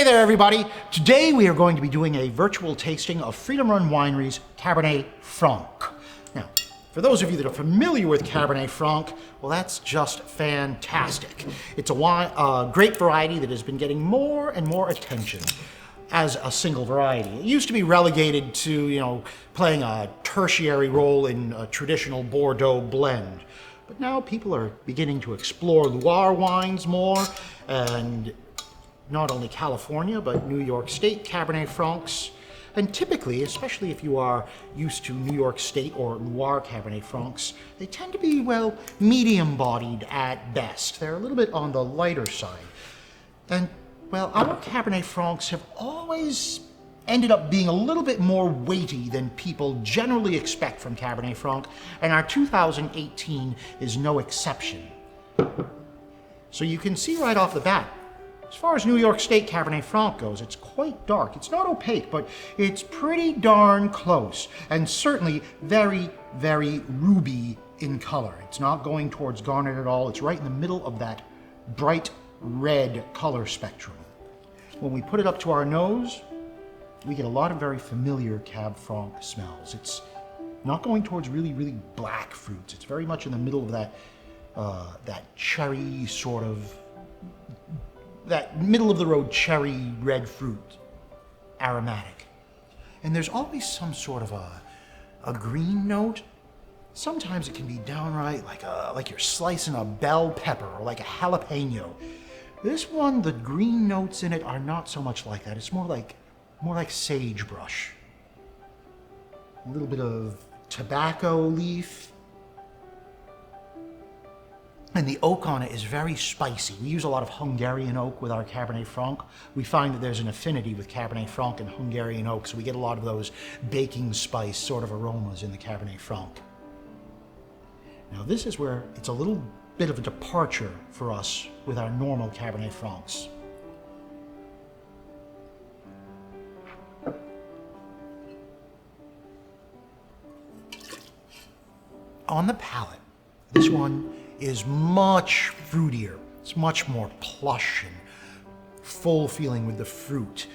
there, everybody. Today we are going to be doing a virtual tasting of Freedom Run Winery's Cabernet Franc. Now, for those of you that are familiar with Cabernet Franc, well, that's just fantastic. It's a grape variety that has been getting more and more attention as a single variety. It used to be relegated to, playing a tertiary role in a traditional Bordeaux blend. But now people are beginning to explore Loire wines more, and not only California, but New York State Cabernet Francs. And typically, especially if you are used to New York State or Loire Cabernet Francs, they tend to be, well, medium-bodied at best. They're a little bit on the lighter side. And, well, our Cabernet Francs have always ended up being a little bit more weighty than people generally expect from Cabernet Franc, and our 2018 is no exception. So you can see right off the bat, as far as New York State Cabernet Franc goes, it's quite dark. It's not opaque, but it's pretty darn close, and certainly very, very ruby in color. It's not going towards garnet at all. It's right in the middle of that bright red color spectrum. When we put it up to our nose, we get a lot of very familiar Cab Franc smells. It's not going towards really, really black fruits. It's very much in the middle of that cherry sort of, that middle of the road cherry red fruit, aromatic. And there's always some sort of a green note. Sometimes it can be downright like you're slicing a bell pepper or like a jalapeno. This one, the green notes in it are not so much like that. It's more like sagebrush. A little bit of tobacco leaf. And the oak on it is very spicy. We use a lot of Hungarian oak with our Cabernet Franc. We find that there's an affinity with Cabernet Franc and Hungarian oak, so we get a lot of those baking spice sort of aromas in the Cabernet Franc. Now this is where it's a little bit of a departure for us with our normal Cabernet Francs. On the palate, this one is much fruitier. It's much more plush and full feeling with the fruit.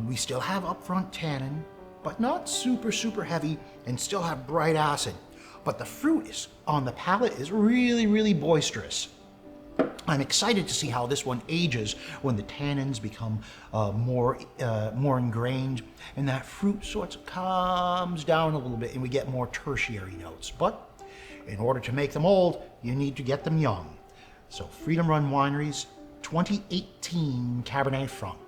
We still have upfront tannin, but not super, super heavy, and still have bright acid. But the fruit is on the palate is really, really boisterous. I'm excited to see how this one ages when the tannins become more ingrained, and that fruit sort of calms down a little bit, and we get more tertiary notes. But in order to make them old, you need to get them young. So Freedom Run Winery's 2018 Cabernet Franc.